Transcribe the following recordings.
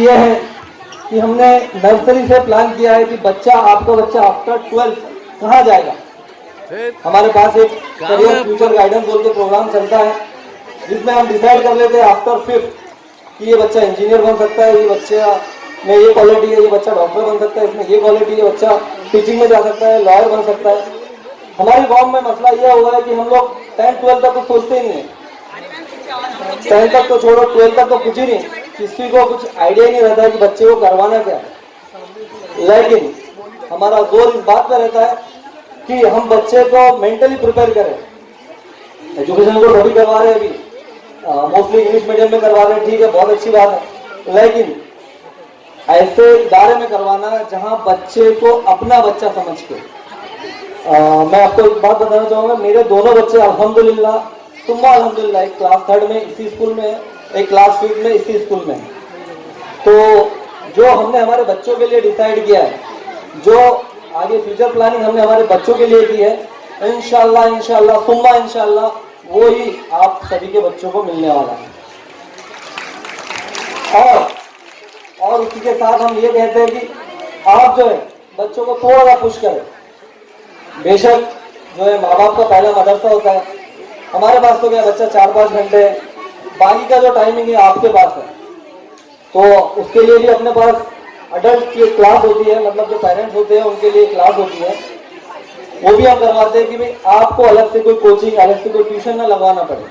ये है कि हमने नर्सरी से प्लान किया है कि आपका बच्चा आफ्टर 12th कहाँ जाएगा। हमारे पास एक करियर फ्यूचर गाइडेंस बोल के प्रोग्राम चलता है, जिसमें हम डिसाइड कर लेते हैं आफ्टर 5th कि ये बच्चा इंजीनियर बन सकता है, ये बच्चा में ये क्वालिटी है, ये बच्चा डॉक्टर बन सकता है, इसमें ये क्वालिटी है, बच्चा टीचिंग में जा सकता है, लॉयर बन सकता है। हमारी कॉम में मसला यह हुआ है कि हम लोग 10th 12th तक तो सोचते ही नहीं, 10th तक तो छोड़ो, 12th तक तो कुछ ही नहीं, किसी को कुछ आइडिया नहीं रहता है कि बच्चे को करवाना क्या है। लेकिन हमारा जोर इस बात पर रहता है कि हम बच्चे को मेंटली प्रिपेयर करें। एजुकेशन को सभी करवा रहे हैं, अभी मोस्टली इंग्लिश मीडियम में करवा रहे हैं, ठीक है, बहुत अच्छी बात है, लेकिन ऐसे इदारे में करवाना जहां बच्चे को अपना बच्चा समझ के। मैं आपको एक बात बताना चाहूंगा, मेरे दोनों बच्चे अल्हम्दुलिल्लाह सुम्मा अल्हम्दुलिल्लाह, एक क्लास 3rd में इसी स्कूल में है, एक क्लास 5th में इसी स्कूल में है। तो जो हमने हमारे बच्चों के लिए डिसाइड किया है, जो आगे फ्यूचर प्लानिंग हमने हमारे बच्चों के लिए की है, इंशाल्लाह सुम्मा इंशाल्लाह वो ही आप सभी के बच्चों को मिलने वाला है। और उसी के साथ हम ये कहते हैं कि आप जो है बच्चों को थोड़ा सा पुश करें। बेशक जो है माँ बाप का पहला मदरसा होता है, हमारे पास तो क्या बच्चा 4-5 घंटे है, बाकी का जो टाइमिंग है आपके पास है, तो उसके लिए भी अपने पास अडल्ट की क्लास होती है, मतलब जो पेरेंट्स होते हैं उनके लिए क्लास होती है, वो भी हम करवाते हैं कि भाई आपको अलग से कोई कोचिंग, अलग से कोई ट्यूशन ना लगवाना पड़े।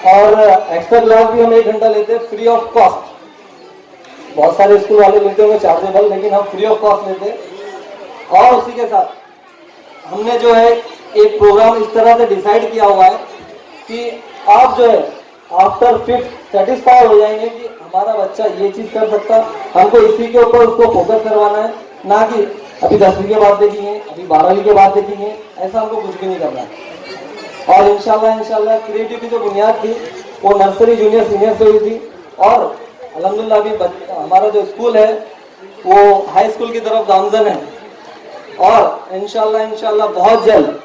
और एक्स्ट्रा क्लास भी हम 1 घंटा लेते हैं फ्री ऑफ कॉस्ट। बहुत सारे स्कूल वाले लेते होंगे चार्जेबल, लेकिन हम फ्री ऑफ कॉस्ट लेते हैं। और उसी के साथ हमने जो है एक प्रोग्राम इस तरह से डिसाइड किया हुआ है कि आप जो है आफ्टर 5th सेटिस्फाई हो जाएंगे कि हमारा बच्चा ये चीज कर सकता है, हमको इसी के ऊपर उसको फोकस करवाना है, ना कि अभी 10वीं के बाद देखेंगे, अभी 12वीं के बाद देखेंगे, ऐसा हमको कुछ भी नहीं करना है। और इंशाल्लाह क्रिएटिव की जो बुनियाद थी वो नर्सरी जूनियर सीनियर से हुई थी, और अल्हम्दुलिल्लाह अभी हमारा जो स्कूल है वो हाई स्कूल की तरफ गामजन है। और इंशाल्लाह बहुत जल्द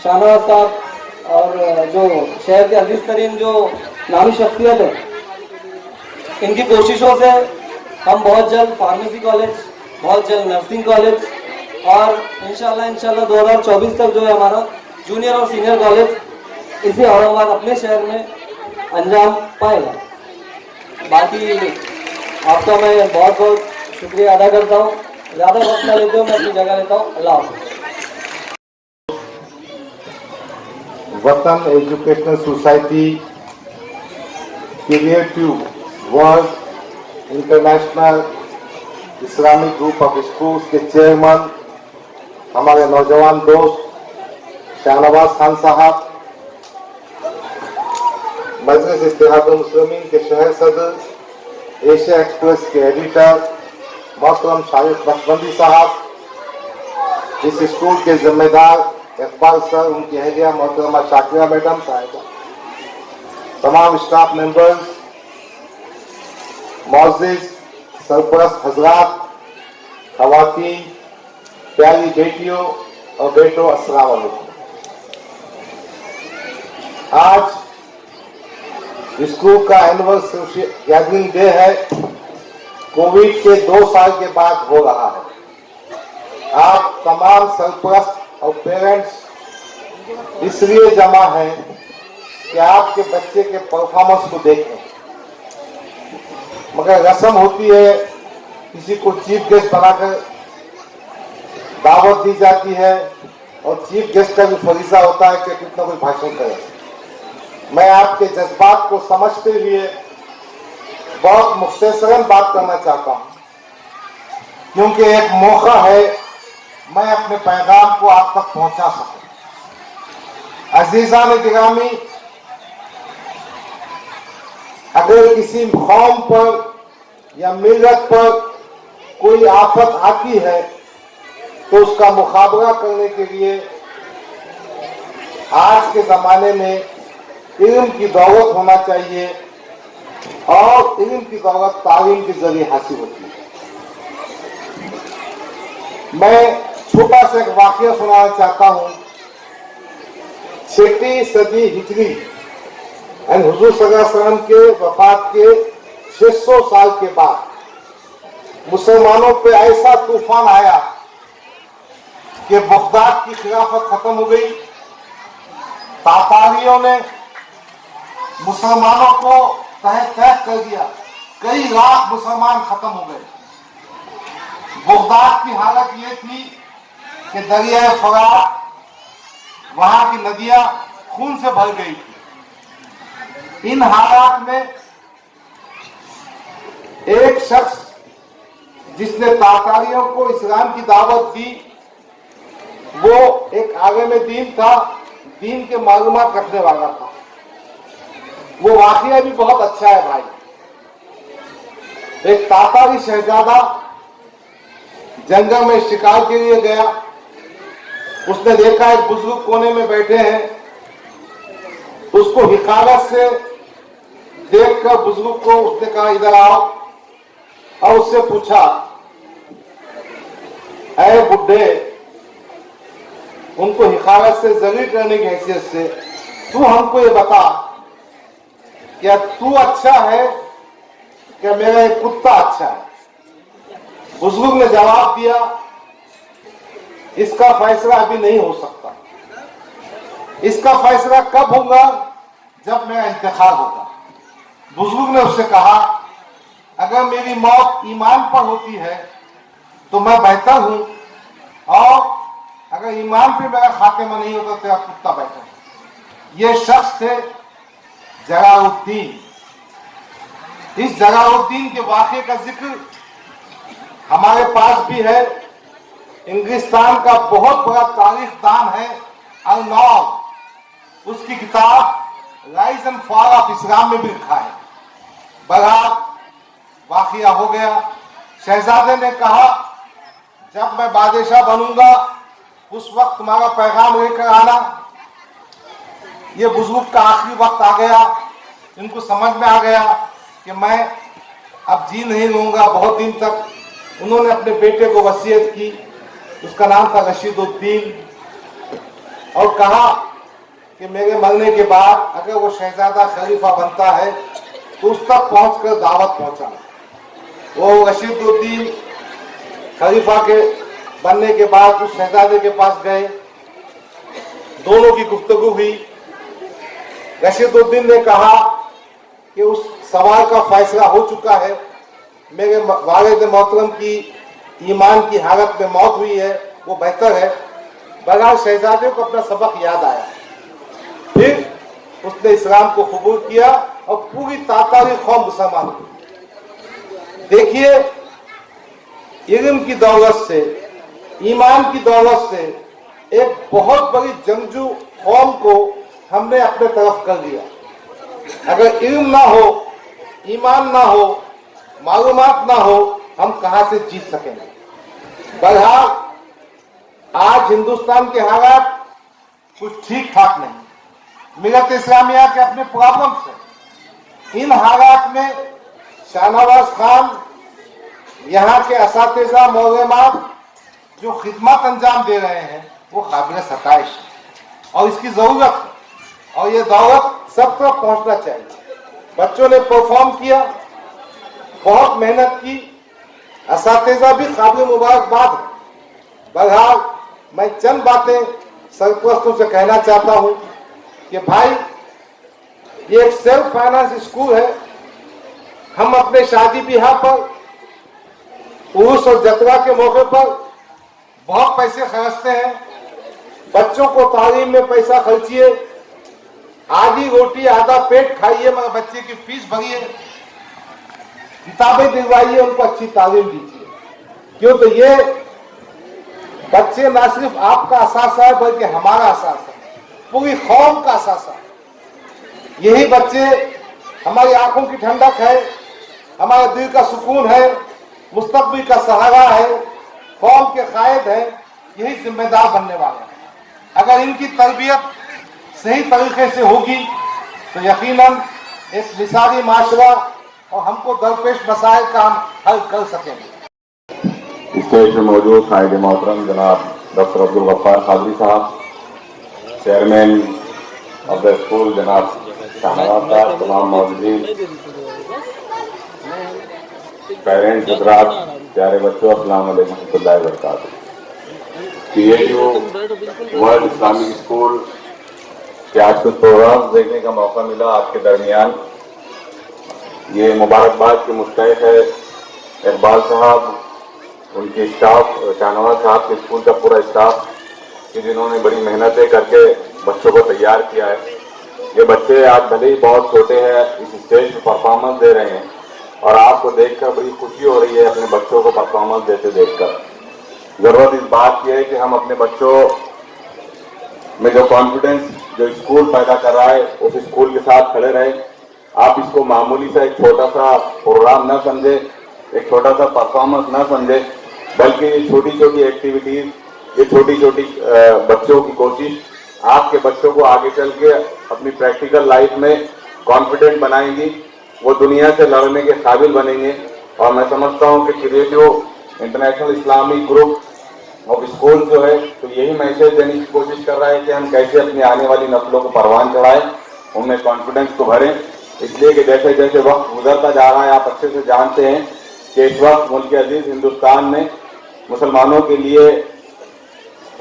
शाहनवाज साहब और जो शहर के अजीज तरीन जो नामी शख्सियत है, इनकी कोशिशों से हम बहुत जल्द फार्मेसी कॉलेज, बहुत जल्द नर्सिंग कॉलेज, और इंशाल्लाह 2024 तक जो है हमारा जूनियर और सीनियर कॉलेज इसी औरंगाबाद अपने शहर में अंजाम पाएगा। बाकी आपका मैं बहुत बहुत शुक्रिया अदा करता हूँ, ज़्यादा वक्त ना लेते हो, मैं अपनी जगह लेता हूँ। अल्लाह हाफ़िज़। वतन educational society, creative world international Islamic group of schools के चेयरमैन हमारे नौजवान दोस्त शाहनवाज खान साहब, मजलिस इत्तेहादुल मुस्लिमीन के शहर सदर, एशिया एक्सप्रेस के एडिटर मोहतरम शारिफ बख्शबंदी साहब, इस स्कूल के जिम्मेदार इकबाल सर, उनकी अहलिया मोहतरमा शाकिरा मैडम साहिबा, तमाम स्टाफ मेंबर्स, मोअज़्ज़िज़ सरपरस्त हजरात, खवातीन, प्यारी बेटियों और बेटों, अस्सलाम वालेकुम। आज स्कूल का एनिवर्सरी गैदरिंग डे है, कोविड के 2 साल के बाद हो रहा है। आप तमाम सरपरस्त और पेरेंट्स इसलिए जमा हैं कि आपके बच्चे के परफॉर्मेंस को देखें, मगर रस्म होती है किसी को चीफ गेस्ट बनाकर दावत दी जाती है, और चीफ गेस्ट का भी फरीजा होता है कि कितना कोई भाषण करे। मैं आपके जज्बात को समझते हुए बहुत मुख्तसरन बात करना चाहता हूं, क्योंकि एक मौका है मैं अपने पैगाम को आप तक पहुंचा सकूं। अजीज़ान गिरामी, अगर किसी कौम पर या मिल्लत पर कोई आफत आती है तो उसका मुकाबला करने के लिए आज के ज़माने में इल्म की दौलत होना चाहिए, और इल्म की दौलत तालीम के जरिए हासिल होती है। मैं छोटा सा एक वाकया सुनाना चाहता हूँ। 6वीं सदी हिजरी यानी हुजूर सल्लल्लाहु अलैहि वसल्लम के वफात के 600 साल के बाद मुसलमानों पे ऐसा तूफान आया कि बगदाद की खिलाफत खत्म हो गई। तातारियों ने मुसलमानों को तह तह कर दिया, कई लाख मुसलमान खत्म हो गए। बगदाद की हालत ये थी कि दरिया फरात, वहां की नदियां खून से भर गई थी। इन हालात में एक शख्स जिसने तातारियों को इस्लाम की दावत दी, वो एक आगे में दीन था, दीन के मालूमात रखने वाला था। वो वाकया भी बहुत अच्छा है भाई। एक तातारी शहजादा जंगल में शिकार के लिए गया। उसने देखा एक बुजुर्ग कोने में बैठे हैं। उसको हिफाजत से देखकर बुजुर्ग को उसने कहा इधर आओ, और उससे पूछा, ऐ बुढ़े, उनको हिफाजत से जलील करने की हैसियत से, तू हमको ये बता, क्या तू अच्छा है क्या मेरा एक कुत्ता अच्छा है? बुजुर्ग ने जवाब दिया, इसका फैसला अभी नहीं हो सकता। इसका फैसला कब होगा? जब मेरा इंतखाब होगा। बुजुर्ग ने उससे कहा, अगर मेरी मौत ईमान पर होती है तो मैं बेहतर हूं, और अगर ईमान पे मेरा खात्मा नहीं होता तो तेरा कुत्ता बेहतर है। ये शख्स थे जलालुद्दीन। इस जलालुद्दीन के वाक़े का जिक्र हमारे पास भी है। इंग्लिस्तान का बहुत बड़ा तारीखदान है अल-नौर, उसकी किताब rise and fall of Islam में भी लिखा है। बड़ा वाक़या हो गया। शहजादे ने कहा, जब मैं बादशाह बनूंगा उस वक्त तुम्हारा पैगाम लेकर आना। ये बुजुर्ग का आखिरी वक्त आ गया। इनको समझ में आ गया कि मैं अब जी नहीं लूंगा बहुत दिन तक। उन्होंने अपने बेटे को वसीयत की, उसका नाम था रशीदुद्दीन, और कहा कि मेरे मरने के बाद अगर वो शहजादा खलीफा बनता है तो उस तक पहुंचकर दावत पहुंचाना। वो रशीदुद्दीन खलीफा के बनने के बाद उस शहजादे के पास गए। दोनों की गुफ्तगू हुई। रशीदुद्दीन ने कहा कि उस सवाल का फैसला हो चुका है, मेरे वालिद मोहतरम की ईमान की हालत में मौत हुई है, वो बेहतर है। बगैर शहजादे को अपना सबक याद आया। फिर उसने इस्लाम को कबूल किया और पूरी तातारी कौम मुसलमान हुई। देखिए, इल्म की दौलत से, ईमान की दौलत से एक बहुत बड़ी जंगजू कौम को हमने अपने तरफ कर लिया। अगर इल्म ना हो, ईमान ना हो, मालूमात ना हो, हम कहां से जीत सकेंगे? बहरहाल आज हिंदुस्तान के हालात कुछ ठीक ठाक नहीं। मिलत इस्लामिया के अपने प्रॉब्लम्स हैं। इन हालात में शाहनवाज खान, यहाँ के असातिज़ा मौलमात जो खिदमत अंजाम दे रहे हैं, वो काबिल सताइश है और इसकी जरूरत है, और ये दौलत सब तक पहुंचना चाहिए। बच्चों ने परफॉर्म किया, बहुत मेहनत की, असातिज़ा भी काबिल मुबारकबाद है। बहरहाल मैं चंद बातें सरपरस्तों से कहना चाहता हूं कि भाई, ये एक सेल्फ फाइनेंस स्कूल है। हम अपने शादी ब्याह पर, उर्स और जतरा के मौके पर बहुत पैसे खर्चते हैं। बच्चों को तालीम में पैसा खर्चिए, आधी रोटी आधा पेट खाइए, मगर बच्चे की फीस भरिए, किताबें दिलवाइए, उनको अच्छी तालीम दीजिए। क्यों? तो ये बच्चे ना सिर्फ आपका असासा है बल्कि हमारा असासा है, पूरी कौम का असासा है। यही बच्चे हमारी आंखों की ठंडक है, हमारे दिल का सुकून है, मुस्तकबिल का सहारा है, कौम के कायद है, यही जिम्मेदार बनने वाले हैं। अगर इनकी तरबियत सही तरीके से होगी तो यकीनन एक मिसाली माशरा और हमको दरपेश मसाइल का हम हल कर सकेंगे। स्टेज में मौजूद कायदे मोहतरम जनाब डॉक्टर अब्दुल गफ्फार कादरी साहब, चेयरमैन ऑफ द स्कूल जनाब शाहनवाज साहब, तमाम मौजूदीन, पेरेंट्स हजरात, प्यारे बच्चों, अस्सलाम वालेकुम रहमतुल्लाहि व बरकातहू। क्रिएटिव वर्ल्ड इस्लामिक स्कूल के आज कुछ प्रोग्राम देखने का मौका मिला आपके दरमियान। ये मुबारकबाद के मुस्तहिक है इकबाल साहब, उनके स्टाफ, शाहनवाज साहब के स्कूल का पूरा स्टाफ कि जिन्होंने बड़ी मेहनतें करके बच्चों को तैयार किया है। ये बच्चे आज भले ही बहुत छोटे हैं, इस स्टेज पर परफॉर्मेंस दे रहे हैं और आपको देखकर बड़ी खुशी हो रही है अपने बच्चों को परफॉर्मेंस देते देखकर। जरूरत इस बात की है कि हम अपने बच्चों में जो कॉन्फिडेंस जो स्कूल पैदा कर रहा है उस स्कूल के साथ खड़े रहे। आप इसको मामूली सा एक छोटा सा प्रोग्राम न समझे, एक छोटा सा परफॉर्मेंस न समझे, बल्कि ये छोटी छोटी एक्टिविटीज, ये छोटी छोटी बच्चों की कोशिश आपके बच्चों को आगे चल के अपनी प्रैक्टिकल लाइफ में कॉन्फिडेंट बनाएंगी, वो दुनिया से लड़ने के काबिल बनेंगे। और मैं समझता हूँ कि creative international Islamic group of school जो है तो यही मैसेज देने की कोशिश कर रहा है कि हम कैसे अपनी आने वाली नस्लों को परवान चढ़ाएं, उनमें कॉन्फिडेंस को भरें। इसलिए कि जैसे जैसे वक्त गुजरता जा रहा है, आप अच्छे से जानते हैं कि इस वक्त मुल्क अजीज हिंदुस्तान में मुसलमानों के लिए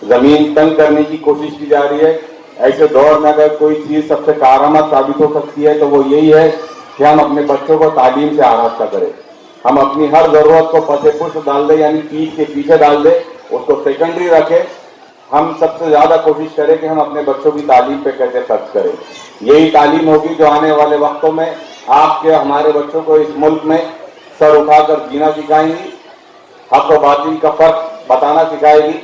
जमीन तंग करने की कोशिश की जा रही है। ऐसे दौर में अगर कोई चीज सबसे कारआमद साबित हो सकती है तो वो यही है कि हम अपने बच्चों को तालीम से आरास्ता करें। हम अपनी हर जरूरत को पसे पुष्ट डाल दें, यानी पीठ के पीछे डाल दें, उसको सेकेंडरी रखें। हम सबसे ज्यादा कोशिश करें कि हम अपने बच्चों की तालीम पे कैसे खर्च करें। यही तालीम होगी जो आने वाले वक्तों में आपके हमारे बच्चों को इस मुल्क में सर उठाकर जीना सिखाएंगी, हक और बातिल का फर्क बताना सिखाएगी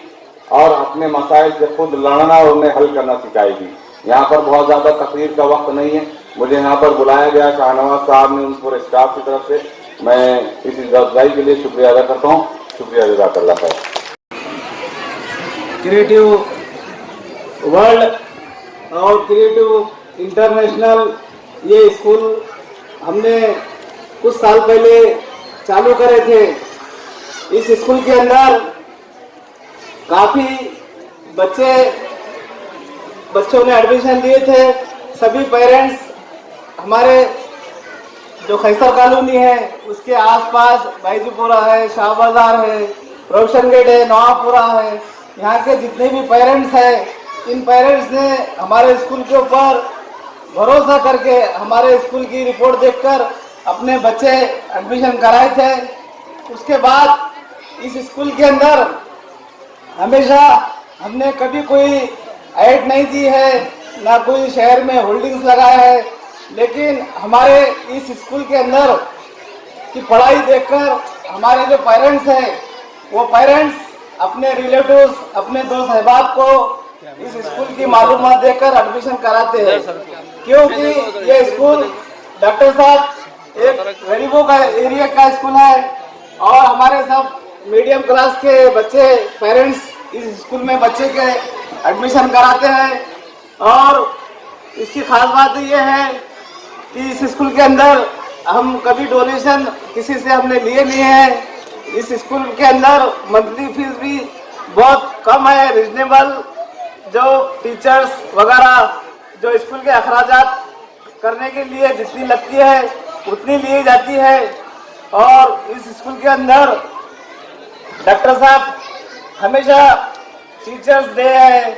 और अपने मसाइल से खुद लड़ना और उन्हें हल करना सिखाएगी। यहाँ पर बहुत ज्यादा तकरीर का वक्त नहीं है, मुझे यहाँ पर बुलाया गया शाहनवाज साहब ने, उन पूरे स्टाफ की तरफ से मैं इस अफजाई के लिए शुक्रिया अदा करता हूँ। शुक्रिया जज़ाकल्लाह खैर। क्रिएटिव वर्ल्ड और क्रिएटिव इंटरनेशनल ये स्कूल हमने कुछ साल पहले चालू करे थे। इस स्कूल के अंदर काफ़ी बच्चों ने एडमिशन लिए थे। सभी पेरेंट्स हमारे जो खैसर कॉलोनी है उसके आसपास बैजूपुरा है, शाह बाजार है, रोशन गेट है, नवापुरा है, यहाँ के जितने भी पेरेंट्स हैं, इन पेरेंट्स ने हमारे स्कूल के ऊपर भरोसा करके हमारे स्कूल की रिपोर्ट देखकर अपने बच्चे एडमिशन कराए थे। उसके बाद इस स्कूल के अंदर हमेशा हमने कभी कोई ऐड नहीं दी है, ना कोई शहर में होल्डिंग्स लगाया है, लेकिन हमारे इस स्कूल के अंदर की पढ़ाई देखकर हमारे जो पेरेंट्स हैं वो पेरेंट्स अपने रिलेटिव्स, अपने दोस्त अहबाब को इस स्कूल की मालूमात देकर एडमिशन कराते हैं। क्योंकि ये स्कूल डॉक्टर साहब एक गरीबों का एरिया का स्कूल है और हमारे सब मीडियम क्लास के बच्चे पेरेंट्स इस स्कूल में बच्चे के एडमिशन कराते हैं। और इसकी खास बात ये है कि इस स्कूल के अंदर हम कभी डोनेशन किसी से हमने लिए नहीं है। इस स्कूल के अंदर मंथली फीस भी बहुत कम है, रिजनेबल। जो टीचर्स वगैरह जो स्कूल के अखराजात करने के लिए जितनी लगती है उतनी ली जाती है। और इस स्कूल के अंदर डॉक्टर साहब हमेशा टीचर्स डे है,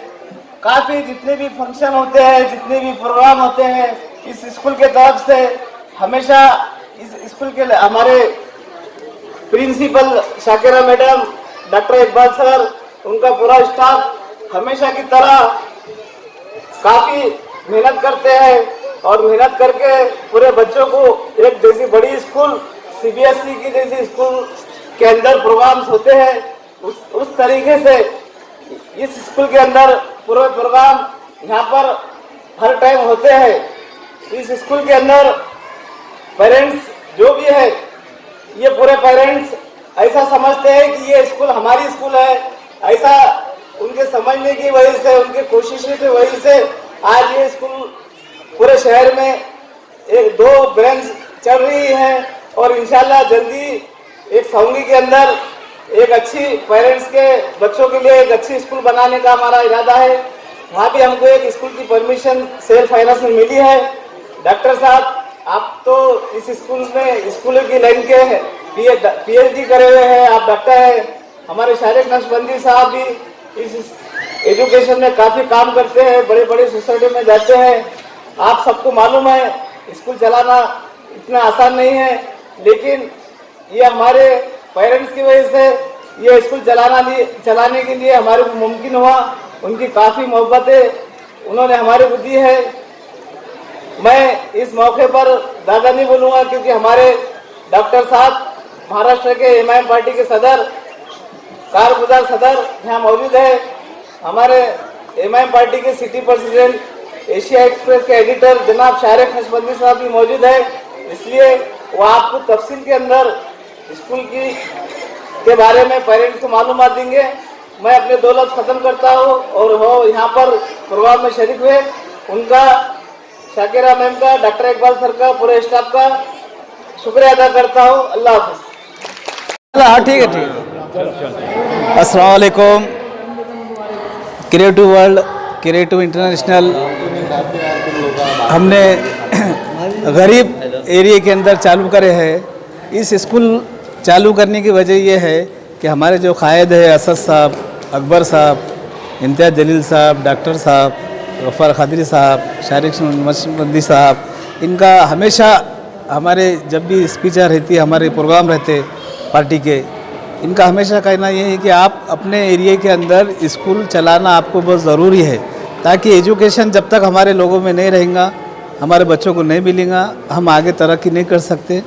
काफ़ी जितने भी फंक्शन होते हैं, जितने भी प्रोग्राम होते हैं, इस स्कूल के तरफ से हमेशा इस स्कूल के हमारे principal Shakira madam, doctor Iqbal sir, उनका पूरा स्टाफ हमेशा की तरह काफ़ी मेहनत करते हैं और मेहनत करके पूरे बच्चों को एक जैसी बड़ी स्कूल सीबीएसई की जैसी स्कूल के अंदर प्रोग्राम्स होते हैं उस तरीके से इस स्कूल के अंदर पूरे प्रोग्राम यहाँ पर हर टाइम होते हैं। इस स्कूल के अंदर पेरेंट्स जो भी है ये पूरे पेरेंट्स ऐसा समझते हैं कि ये स्कूल हमारी स्कूल है, ऐसा उनके समझने की वजह से, उनकी कोशिशों की वजह से आज ये स्कूल पूरे शहर में 1-2 ब्रांच चल रही है और इंशाल्लाह जल्दी एक सौंगी के अंदर एक अच्छी पेरेंट्स के बच्चों के लिए एक अच्छी स्कूल बनाने का हमारा इरादा है। वहाँ भी हमको एक स्कूल की परमिशन सेल्फ फाइनेंस में मिली है। डॉक्टर साहब आप तो इस स्कूल में स्कूल की लाइन के PhD करे हुए हैं, आप डॉक्टर हैं। हमारे शारिक नक्शबंदी साहब भी इस एजुकेशन में काफ़ी काम करते हैं, बड़े बड़े सोसाइटी में जाते हैं। आप सबको मालूम है स्कूल चलाना इतना आसान नहीं है, लेकिन ये हमारे पेरेंट्स की वजह से ये स्कूल चलाने के लिए हमारे को मुमकिन हुआ। उनकी काफ़ी मोहब्बतें उन्होंने हमारे को दी है। मैं इस मौके पर ज़्यादा नहीं बोलूँगा, क्योंकि हमारे डॉक्टर साहब महाराष्ट्र के MIM पार्टी के सदर, कारगुजार सदर यहाँ मौजूद है। हमारे MIM पार्टी के सिटी प्रेसिडेंट, एशिया एक्सप्रेस के एडिटर जनाब शारिक नक्शबंदी साहब भी मौजूद है, इसलिए वो आपको तफसील के अंदर स्कूल के बारे में पेरेंट्स को मालूमात देंगे। मैं अपने 2 लफ्ज़ ख़त्म करता हूँ और वो यहाँ पर प्रोग्राम में शरीक हुए उनका, शाकिरा मैम का, डॉक्टर इकबाल सर का, पूरे स्टाफ का शुक्रिया अदा करता हूँ। अल्लाह हाफ़िज़। हाँ ठीक है। अस्सलाम वालेकुम। क्रिएटिव वर्ल्ड, क्रिएटिव इंटरनेशनल हमने गरीब एरिया के अंदर चालू करे हैं। इस स्कूल चालू करने की वजह यह है कि हमारे जो कायद है असद साहब, अकबर साहब, इम्तियाज़ जलील साहब, डॉक्टर साहब, गफ़ार खादरी साहब, शारिक नक्शबंदी साहब, इनका हमेशा हमारे जब भी स्पीचर रहती है, हमारे प्रोग्राम रहते पार्टी के, इनका हमेशा कहना ये है कि आप अपने एरिया के अंदर स्कूल चलाना आपको बहुत ज़रूरी है, ताकि एजुकेशन जब तक हमारे लोगों में नहीं रहेगा, हमारे बच्चों को नहीं मिलेगा, हम आगे तरक्की नहीं कर सकते।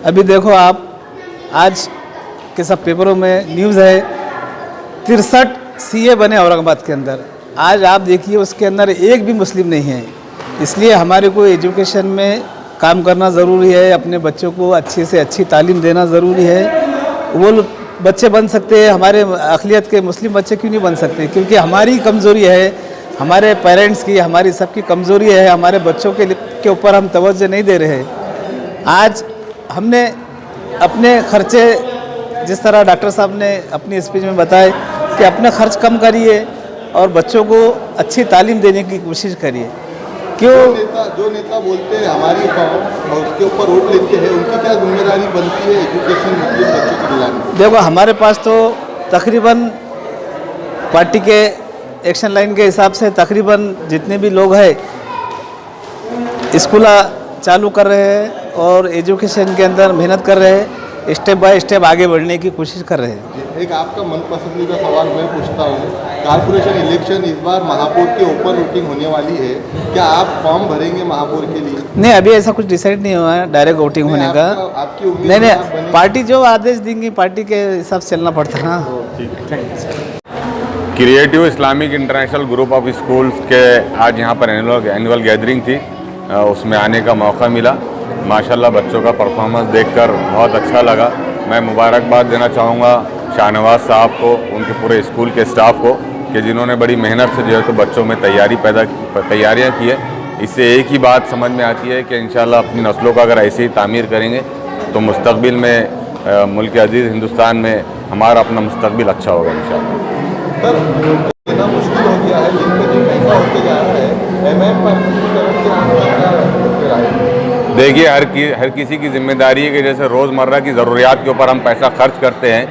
अभी देखो आप, आज के सब पेपरों में न्यूज़ है 63 CA बने औरंगाबाद के अंदर। आज आप देखिए उसके अंदर एक भी मुस्लिम नहीं है। इसलिए हमारे को एजुकेशन में काम करना ज़रूरी है, अपने बच्चों को अच्छी से अच्छी तालीम देना ज़रूरी है। वो बच्चे बन सकते हैं, हमारे अक़लियत के मुस्लिम बच्चे क्यों नहीं बन सकते? क्योंकि हमारी कमज़ोरी है, हमारे पेरेंट्स की, हमारी सबकी कमज़ोरी है, हमारे बच्चों के ऊपर हम तवज्जो नहीं दे रहे हैं। आज हमने अपने खर्चे, जिस तरह डॉक्टर साहब ने अपनी स्पीच में बताया कि अपने खर्च कम करिए और बच्चों को अच्छी तालीम देने की कोशिश करिए। क्यों जो नेता बोलते हैं हमारी कौम और उसके ऊपर वोट लेते हैं, उनकी क्या जिम्मेदारी बनती है एजुकेशन मुस्लिम बच्चों को दिलाने? देखो, हमारे पास तो तकरीबन पार्टी के एक्शन लाइन के हिसाब से तकरीबन जितने भी लोग हैं स्कूल चालू कर रहे हैं और एजुकेशन के अंदर मेहनत कर रहे हैं, स्टेप बाय स्टेप आगे बढ़ने की कोशिश कर रहे हैं। एक आपका मनपसंदीदा सवाल मैं पूछता हूँ, कारपोरेशन इलेक्शन इस बार महापौर की ओपन वोटिंग होने वाली है, क्या आप फॉर्म भरेंगे महापौर के लिए? नहीं, अभी ऐसा कुछ डिसाइड नहीं हुआ है डायरेक्ट वोटिंग होने का। आपकी उम्मीद? नहीं, पार्टी जो आदेश देंगी पार्टी के हिसाब से चलना पड़ता है ना। Creative Islamic international group of schools के आज यहाँ पर एनुअल गैदरिंग थी, उसमें आने का मौका मिला। माशाल्लाह बच्चों का परफॉर्मेंस देखकर बहुत अच्छा लगा। मैं मुबारकबाद देना चाहूँगा शाहनवाज साहब को, उनके पूरे स्कूल के स्टाफ को, कि जिन्होंने बड़ी मेहनत से जो है तो बच्चों में तैयारियाँ की है। इससे एक ही बात समझ में आती है कि इंशाल्लाह अपनी नस्लों का अगर ऐसे ही तामीर करेंगे तो मुस्तकबिल में मुल्क अजीज़ हिंदुस्तान में हमारा अपना मुस्तकबिल अच्छा होगा इंशाल्लाह। सर, इतना मुश्किल हो गया है, दिन पे दिन महंगा होते जा रहा है, MIM पार्टी की तरफ से आपका राय? देखिए, हर किसी की जिम्मेदारी है कि जैसे रोज़मर्रा की ज़रूरियात के ऊपर हम पैसा खर्च करते हैं,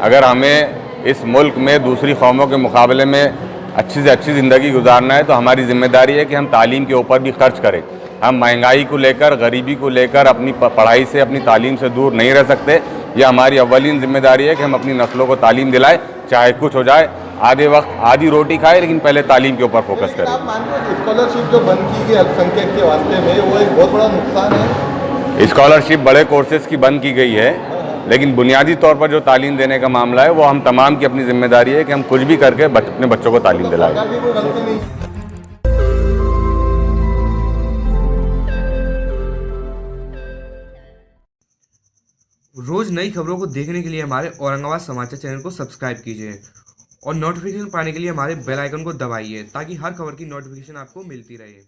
अगर हमें इस मुल्क में दूसरी कौमों के मुकाबले में अच्छी से अच्छी ज़िंदगी गुजारना है तो हमारी ज़िम्मेदारी है कि हम तालीम के ऊपर भी खर्च करें। हम महंगाई को लेकर, गरीबी को लेकर अपनी पढ़ाई से, अपनी तालीम से दूर नहीं रह सकते। यह हमारी अव्वलीन जिम्मेदारी है कि हम अपनी नस्लों को तालीम दिलाएं, चाहे कुछ हो जाए, आधे वक्त आधी रोटी खाए, लेकिन पहले तालीम के ऊपर फोकस करें। आप मानते हैं स्कॉलरशिप जो बंद की गई अल्पसंख्यक के वास्ते में, वो एक बहुत बड़ा नुकसान है? स्कॉलरशिप बड़े कोर्सेज़ की बंद की गई है, लेकिन बुनियादी तौर पर जो तालीम देने का मामला है वो हम तमाम की अपनी जिम्मेदारी है कि हम कुछ भी करके अपने बच्चों को तालीम दिलाएं। सरकार की कोई गलती नहीं? रोज नई खबरों को देखने के लिए हमारे औरंगाबाद समाचार चैनल को सब्सक्राइब कीजिए और नोटिफिकेशन पाने के लिए हमारे बेल आइकन को दबाइए ताकि हर खबर की नोटिफिकेशन आपको मिलती रहे।